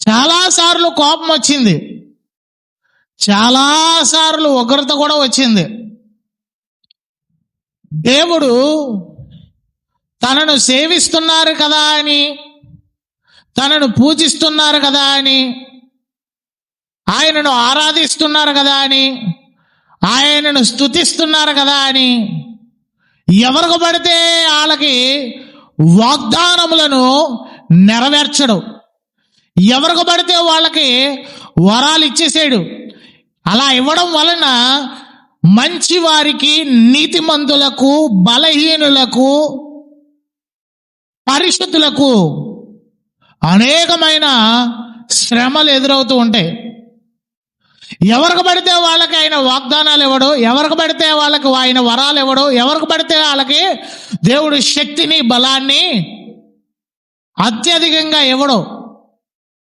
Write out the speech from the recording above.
చాలాసార్లు కోపం వచ్చింది, చాలాసార్లు ఉగ్రత కూడా వచ్చింది. దేవుడు తనను సేవిస్తున్నారు కదా అని, తనను పూజిస్తున్నారు కదా అని, ఆయనను ఆరాధిస్తున్నారు కదా అని, ఆయనను స్తుతిస్తున్నారు కదా అని ఎవరికి పడితే వాళ్ళకి వాగ్దానములను నెరవేర్చడు. ఎవరికి పడితే వాళ్ళకి వరాలు ఇచ్చేసాడు. అలా ఇవ్వడం వలన మంచి వారికి, నీతిమంతులకు, బలహీనులకు, పరిశుద్ధులకు అనేకమైన శ్రమలు ఎదురవుతూ ఉంటాయి. ఎవరికి పడితే వాళ్ళకి ఆయన వాగ్దానాలు ఇవ్వడు, ఎవరికి పడితే వాళ్ళకి ఆయన వరాలు ఇవ్వడు, ఎవరికి పడితే వాళ్ళకి దేవుడు శక్తిని, బలాన్ని అత్యధికంగా ఇవ్వడు.